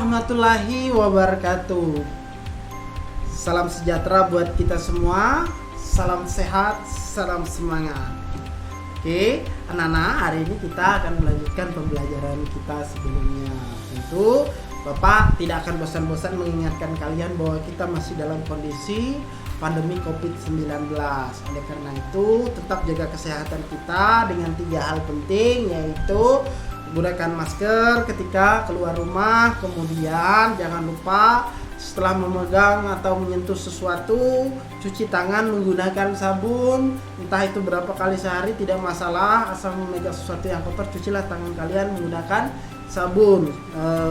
warahmatullahi wabarakatuh. Salam sejahtera buat kita semua. Salam sehat, salam semangat. Oke, anak-anak, hari ini kita akan melanjutkan pembelajaran kita sebelumnya. Tentu Bapak tidak akan bosan-bosan mengingatkan kalian bahwa kita masih dalam kondisi pandemi COVID-19. Oleh karena itu, tetap jaga kesehatan kita dengan 3 hal penting, yaitu gunakan masker ketika keluar rumah, kemudian jangan lupa setelah memegang atau menyentuh sesuatu, cuci tangan menggunakan sabun, entah itu berapa kali sehari tidak masalah, asal memegang sesuatu yang kotor, cucilah tangan kalian menggunakan sabun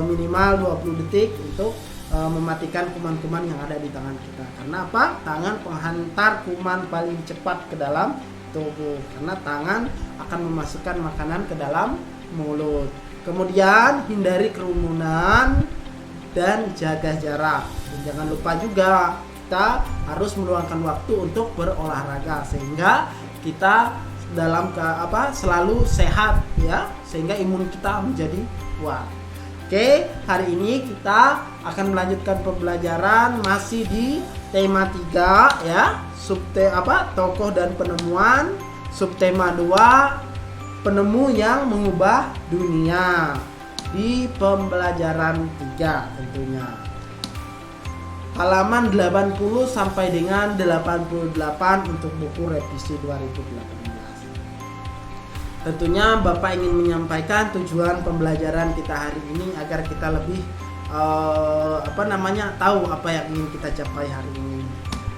minimal 20 detik untuk mematikan kuman-kuman yang ada di tangan kita. Karena apa? Tangan penghantar kuman paling cepat ke dalam tubuh, karena tangan akan memasukkan makanan ke dalam mulut. Kemudian hindari kerumunan dan jaga jarak. Dan jangan lupa juga kita harus meluangkan waktu untuk berolahraga sehingga kita dalam selalu sehat ya, sehingga imun kita menjadi kuat. Oke, hari ini kita akan melanjutkan pembelajaran masih di tema 3 ya, tokoh dan penemuan, subtema 2, penemu yang mengubah dunia, di pembelajaran 3 tentunya. Halaman 80 sampai dengan 88 untuk buku revisi 2018. Tentunya Bapak ingin menyampaikan tujuan pembelajaran kita hari ini agar kita lebih tahu apa yang ingin kita capai hari ini.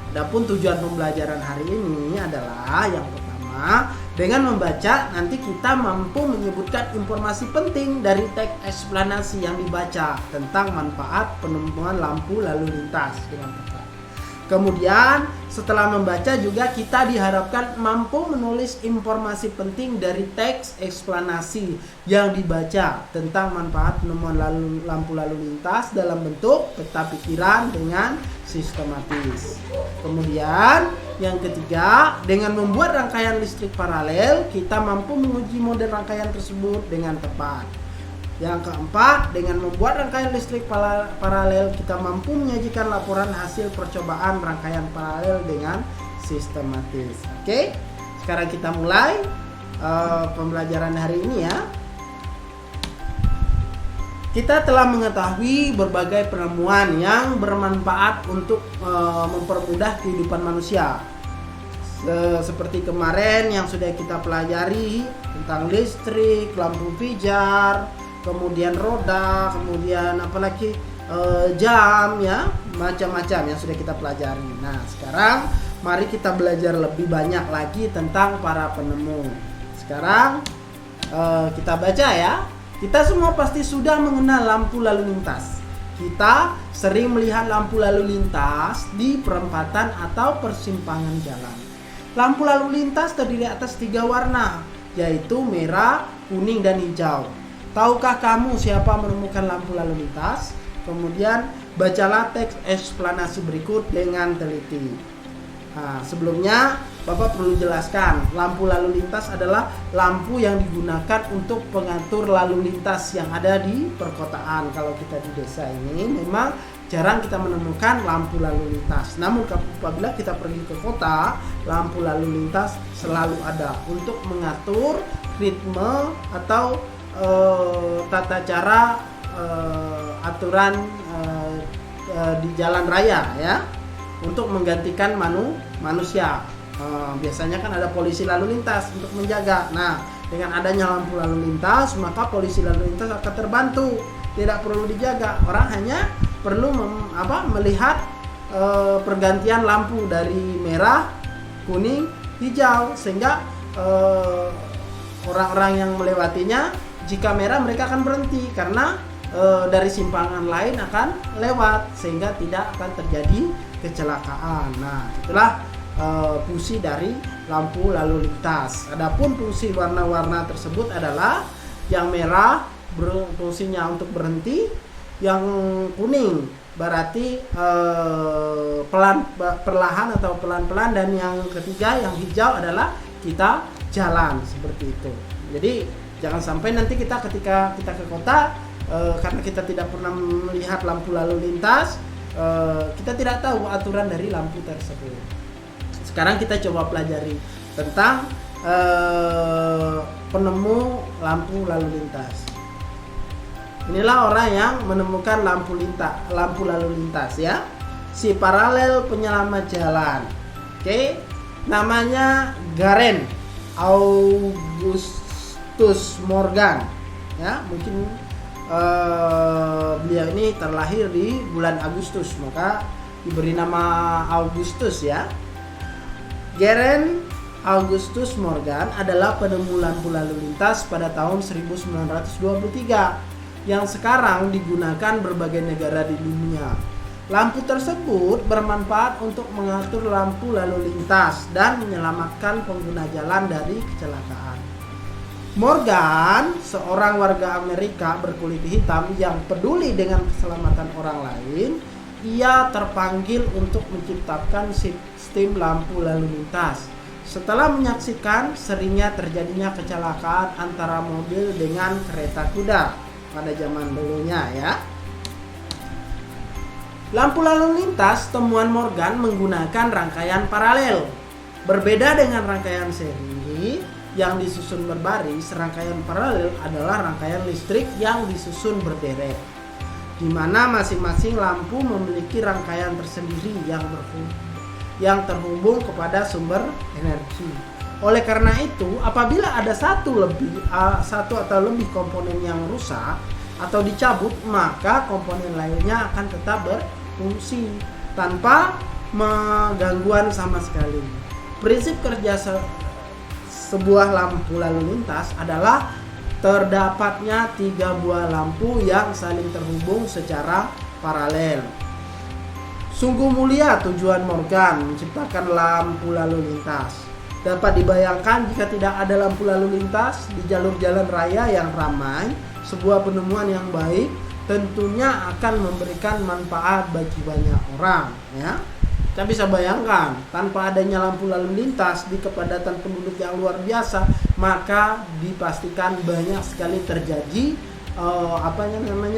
Adapun tujuan pembelajaran hari ini adalah yang pertama, dengan membaca nanti kita mampu menyebutkan informasi penting dari teks eksplanasi yang dibaca tentang manfaat penemuan lampu lalu lintas dengan tepat. Kemudian setelah membaca juga kita diharapkan mampu menulis informasi penting dari teks eksplanasi yang dibaca tentang manfaat penemuan lampu lalu lintas dalam bentuk peta pikiran dengan sistematis. Kemudian yang ketiga, dengan membuat rangkaian listrik paralel, kita mampu menguji model rangkaian tersebut dengan tepat. Yang keempat, dengan membuat rangkaian listrik paralel, kita mampu menyajikan laporan hasil percobaan rangkaian paralel dengan sistematis. Oke, sekarang kita mulai pembelajaran hari ini ya. Kita telah mengetahui berbagai penemuan yang bermanfaat untuk mempermudah kehidupan manusia. Seperti kemarin yang sudah kita pelajari tentang listrik, lampu pijar, kemudian roda, kemudian apalagi jam ya, macam-macam yang sudah kita pelajari. Nah, sekarang mari kita belajar lebih banyak lagi tentang para penemu. Sekarang kita baca ya. Kita semua pasti sudah mengenal lampu lalu lintas. Kita sering melihat lampu lalu lintas di perempatan atau persimpangan jalan. Lampu lalu lintas terdiri atas 3 warna, yaitu merah, kuning, dan hijau. Tahukah kamu siapa menemukan lampu lalu lintas? Kemudian bacalah teks eksplanasi berikut dengan teliti. Nah, sebelumnya Bapak perlu jelaskan, lampu lalu lintas adalah lampu yang digunakan untuk pengatur lalu lintas yang ada di perkotaan. Kalau kita di desa ini memang jarang kita menemukan lampu lalu lintas. Namun apabila kita pergi ke kota, lampu lalu lintas selalu ada untuk mengatur ritme atau tata cara aturan di jalan raya ya, untuk menggantikan manusia. Biasanya kan ada polisi lalu lintas untuk menjaga. Nah, dengan adanya lampu lalu lintas, maka polisi lalu lintas akan terbantu, tidak perlu dijaga. Orang hanya perlu melihat pergantian lampu dari merah, kuning, hijau, sehingga orang-orang yang melewatinya, jika merah mereka akan berhenti karena dari simpangan lain akan lewat, sehingga tidak akan terjadi kecelakaan. Nah, itulah fungsi dari lampu lalu lintas. Adapun fungsi warna-warna tersebut adalah yang merah fungsinya untuk berhenti, yang kuning berarti perlahan atau pelan-pelan, dan yang ketiga yang hijau adalah kita jalan seperti itu. Jadi jangan sampai nanti ketika kita ke kota karena kita tidak pernah melihat lampu lalu lintas, kita tidak tahu aturan dari lampu tersebut. Sekarang kita coba pelajari tentang penemu lampu lalu lintas. Inilah orang yang menemukan lampu lalu lintas ya. Si paralel penyelamat jalan. Oke. Namanya Garen Augustus Morgan. Ya, mungkin beliau ini terlahir di bulan Agustus, maka diberi nama Augustus ya. Garen Augustus Morgan adalah penemu lampu lalu lintas pada tahun 1923 yang sekarang digunakan berbagai negara di dunia. Lampu tersebut bermanfaat untuk mengatur lampu lalu lintas dan menyelamatkan pengguna jalan dari kecelakaan. Morgan, seorang warga Amerika berkulit hitam yang peduli dengan keselamatan orang lain, ia terpanggil untuk menciptakan sistem lampu lalu lintas. Setelah menyaksikan seringnya terjadinya kecelakaan antara mobil dengan kereta kuda pada zaman dulunya ya. Lampu lalu lintas temuan Morgan menggunakan rangkaian paralel. Berbeda dengan rangkaian seri yang disusun berbaris, rangkaian paralel adalah rangkaian listrik yang disusun berderet, di mana masing-masing lampu memiliki rangkaian tersendiri yang terhubung kepada sumber energi. Oleh karena itu, apabila ada satu atau lebih komponen yang rusak atau dicabut, maka komponen lainnya akan tetap berfungsi tanpa gangguan sama sekali. Prinsip kerja sebuah lampu lalu lintas adalah terdapatnya 3 buah lampu yang saling terhubung secara paralel. Sungguh mulia tujuan Morgan menciptakan lampu lalu lintas. Dapat dibayangkan jika tidak ada lampu lalu lintas di jalur jalan raya yang ramai, sebuah penemuan yang baik tentunya akan memberikan manfaat bagi banyak orang ya. Kita bisa bayangkan, tanpa adanya lampu lalu lintas di kepadatan penduduk yang luar biasa, maka dipastikan banyak sekali terjadi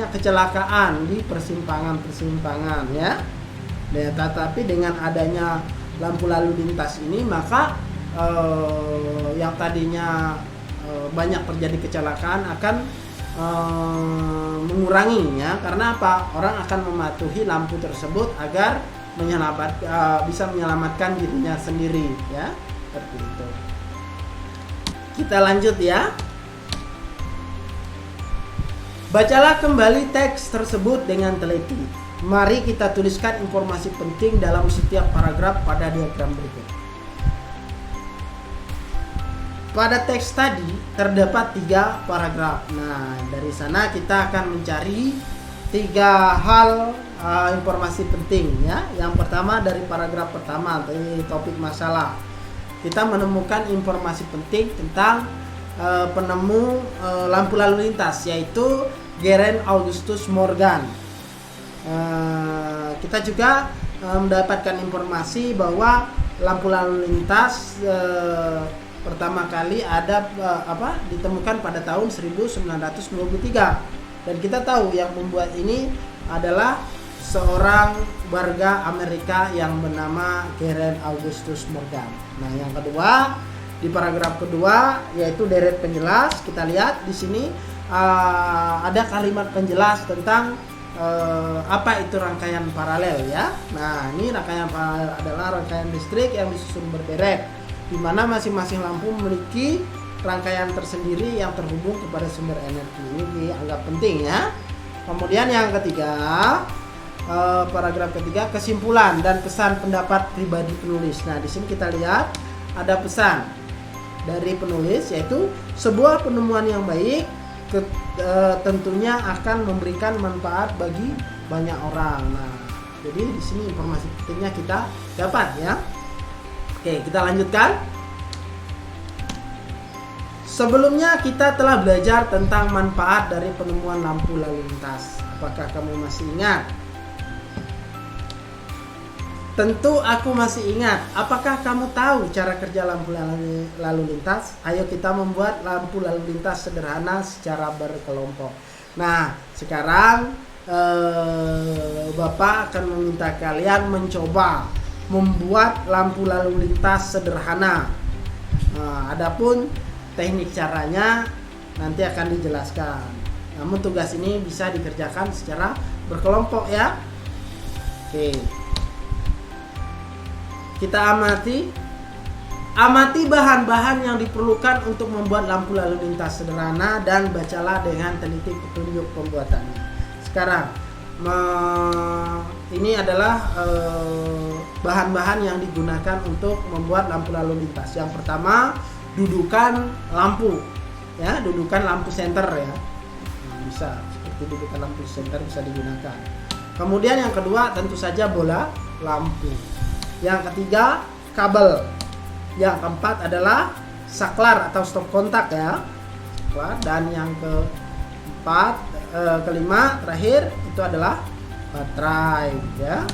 kecelakaan di persimpangan ya. Tetapi dengan adanya lampu lalu lintas ini, maka yang tadinya banyak terjadi kecelakaan akan menguranginya. Karena apa? Orang akan mematuhi lampu tersebut agar bisa menyelamatkan dirinya sendiri ya, seperti itu. Kita lanjut ya. Bacalah kembali teks tersebut dengan teliti. Mari kita tuliskan informasi penting dalam setiap paragraf pada diagram berikut. Pada teks tadi terdapat 3 paragraf. Nah, dari sana kita akan mencari 3 hal informasi penting ya. Yang pertama dari paragraf pertama, topik masalah. Kita menemukan informasi penting tentang penemu lampu lalu lintas, yaitu Garen Augustus Morgan. Kita juga mendapatkan informasi bahwa lampu lalu lintas pertama kali ditemukan pada tahun 1923, dan kita tahu yang membuat ini adalah seorang warga Amerika yang bernama Garen Augustus Morgan. Nah, yang kedua di paragraf kedua yaitu deret penjelas. Kita lihat di sini ada kalimat penjelas tentang apa itu rangkaian paralel ya. Nah, ini rangkaian paralel adalah rangkaian listrik yang disusun berderet, di mana masing-masing lampu memiliki rangkaian tersendiri yang terhubung kepada sumber energi. Ini dianggap penting ya. Kemudian yang ketiga, paragraf ketiga, kesimpulan dan pesan pendapat pribadi penulis. Nah, di sini kita lihat ada pesan dari penulis, yaitu sebuah penemuan yang baik tentunya akan memberikan manfaat bagi banyak orang. Nah, jadi di sini informasi pentingnya kita dapat ya. Oke, kita lanjutkan. Sebelumnya kita telah belajar tentang manfaat dari penemuan lampu lalu lintas. Apakah kamu masih ingat? Tentu aku masih ingat. Apakah kamu tahu cara kerja lampu lalu lintas? Ayo kita membuat lampu lalu lintas sederhana secara berkelompok. Nah, sekarang Bapak akan meminta kalian mencoba membuat lampu lalu lintas sederhana. Nah, adapun teknik caranya nanti akan dijelaskan. Namun tugas ini bisa dikerjakan secara berkelompok ya. Oke. Kita amati bahan-bahan yang diperlukan untuk membuat lampu lalu lintas sederhana dan bacalah dengan teliti petunjuk pembuatannya. Sekarang ini adalah bahan-bahan yang digunakan untuk membuat lampu lalu lintas. Yang pertama, dudukan lampu ya, dudukan lampu senter ya. Bisa seperti dudukan lampu senter bisa digunakan. Kemudian yang kedua tentu saja bola lampu. Yang ketiga, kabel. Yang keempat adalah saklar atau stop kontak ya. Dan yang kelima terakhir itu adalah baterai ya.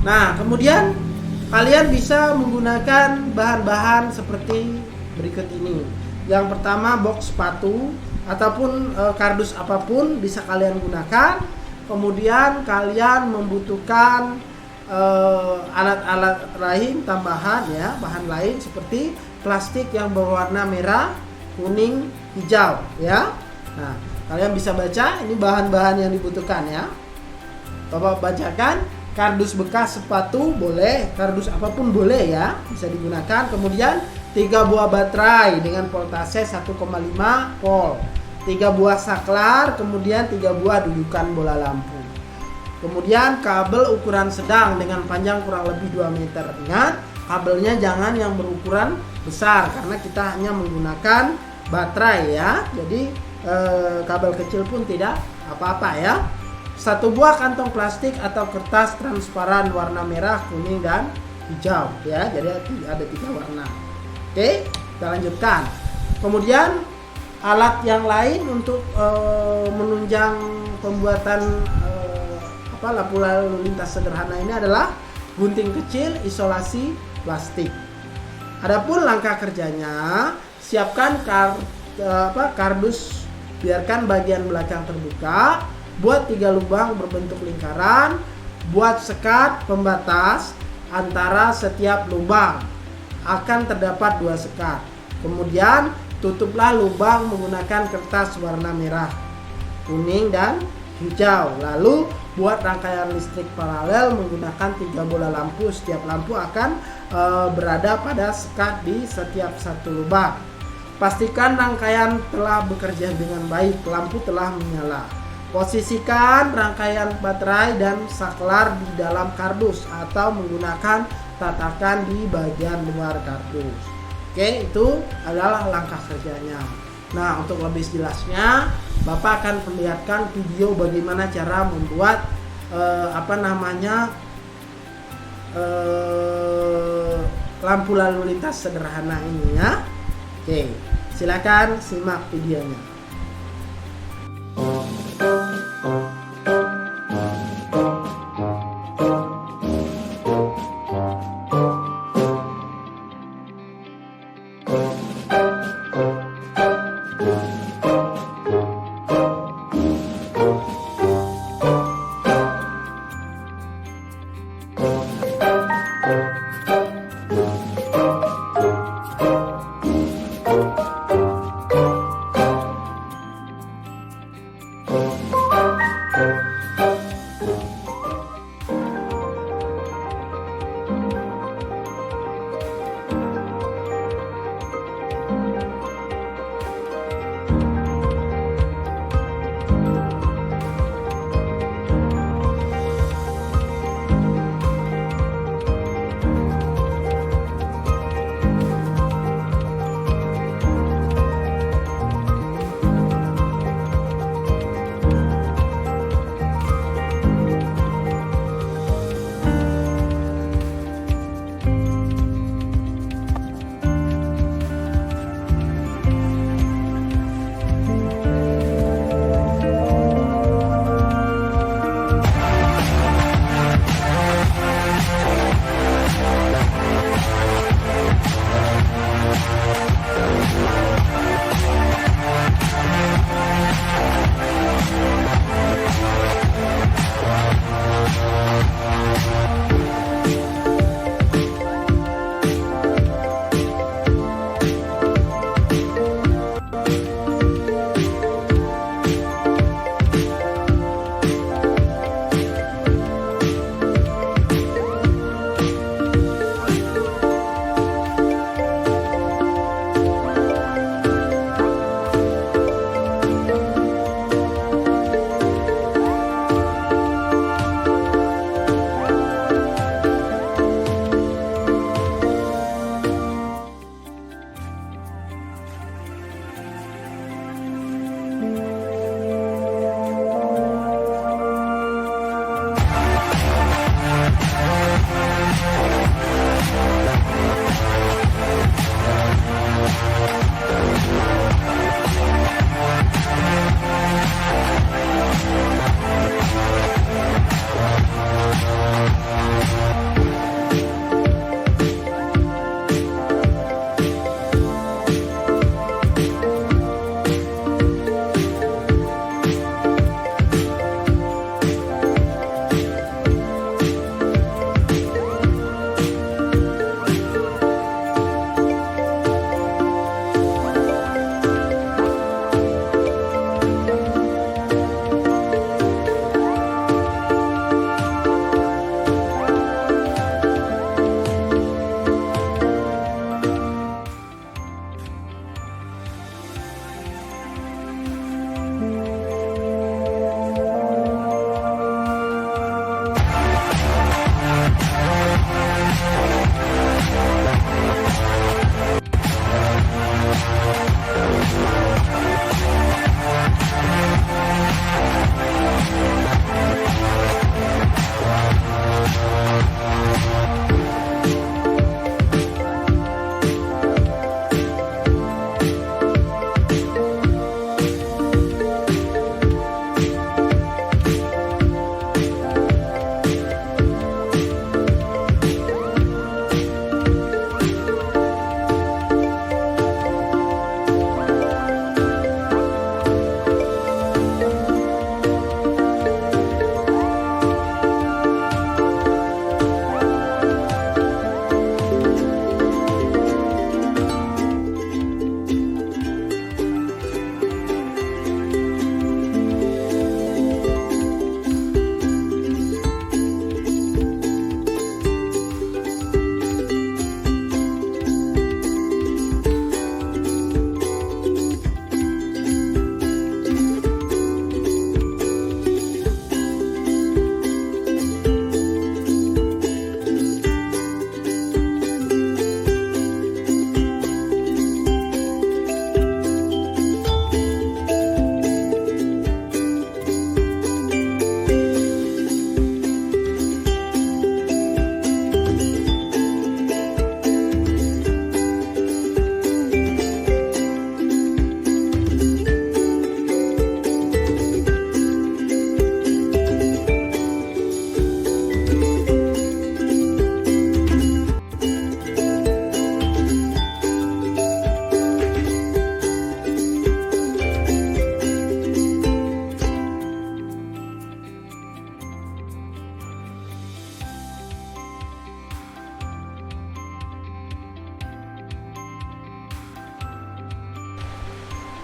Nah, kemudian kalian bisa menggunakan bahan-bahan seperti berikut ini. Yang pertama, box sepatu ataupun kardus apapun bisa kalian gunakan. Kemudian kalian membutuhkan alat-alat lain tambahan ya, bahan lain seperti plastik yang berwarna merah, kuning, hijau ya. Nah, kalian bisa baca ini bahan-bahan yang dibutuhkan ya. Bapak bacakan, kardus bekas sepatu boleh, kardus apapun boleh ya, bisa digunakan. Kemudian 3 buah baterai dengan voltase 1,5 volt, 3 buah saklar, kemudian 3 buah dudukan bola lampu. Kemudian kabel ukuran sedang dengan panjang kurang lebih 2 meter. Ingat, kabelnya jangan yang berukuran besar karena kita hanya menggunakan baterai ya. Jadi kabel kecil pun tidak apa-apa ya. 1 buah kantong plastik atau kertas transparan warna merah, kuning, dan hijau ya. Jadi ada 3 warna. Oke, kita lanjutkan. Kemudian alat yang lain untuk menunjang pembuatan lampu lalu lintas sederhana ini adalah gunting kecil, isolasi plastik. Adapun langkah kerjanya, siapkan kardus, biarkan bagian belakang terbuka, buat 3 lubang berbentuk lingkaran, buat sekat pembatas antara setiap lubang. Akan terdapat 2 sekat. Kemudian tutuplah lubang menggunakan kertas warna merah, kuning, dan hijau. Lalu buat rangkaian listrik paralel menggunakan 3 bola lampu. Setiap lampu akan berada pada sekat di setiap satu lubang. Pastikan rangkaian telah bekerja dengan baik, lampu telah menyala. Posisikan rangkaian baterai dan saklar di dalam kardus atau menggunakan tatakan di bagian luar kardus. Oke, itu adalah langkah kerjanya. Nah, untuk lebih jelasnya, Bapak akan perlihatkan video bagaimana cara membuat lampu lalu lintas sederhana ini ya. Oke, silakan simak videonya.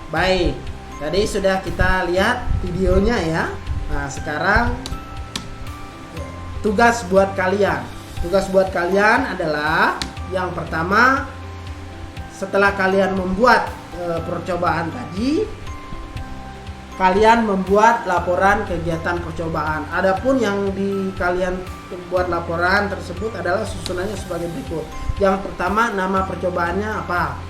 Baik, tadi sudah kita lihat videonya ya. Nah, sekarang tugas buat kalian. Tugas buat kalian adalah yang pertama, setelah kalian membuat percobaan tadi, kalian membuat laporan kegiatan percobaan. Adapun yang kalian buat laporan tersebut adalah susunannya sebagai berikut. Yang pertama, nama percobaannya apa.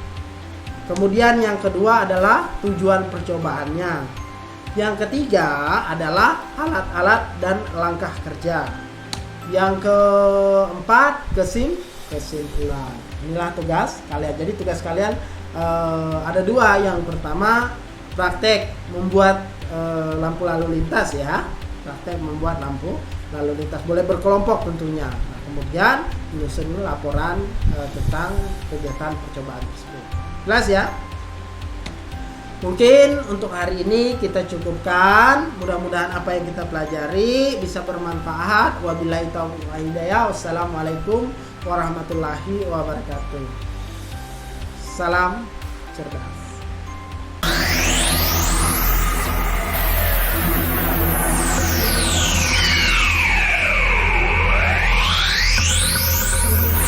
Kemudian yang kedua adalah tujuan percobaannya. Yang ketiga adalah alat-alat dan langkah kerja. Yang keempat, kesimpulan. Inilah tugas kalian. Jadi tugas kalian ada dua. Yang pertama, praktek membuat lampu lalu lintas ya. Praktek membuat lampu lalu lintas. Boleh berkelompok tentunya. Nah, kemudian menyusun laporan tentang kegiatan percobaan tersebut. Jelas ya? Mungkin untuk hari ini kita cukupkan. Mudah-mudahan apa yang kita pelajari bisa bermanfaat. Wabillahi taufiq wal hidayah. Wassalamualaikum warahmatullahi wabarakatuh. Salam cerdas.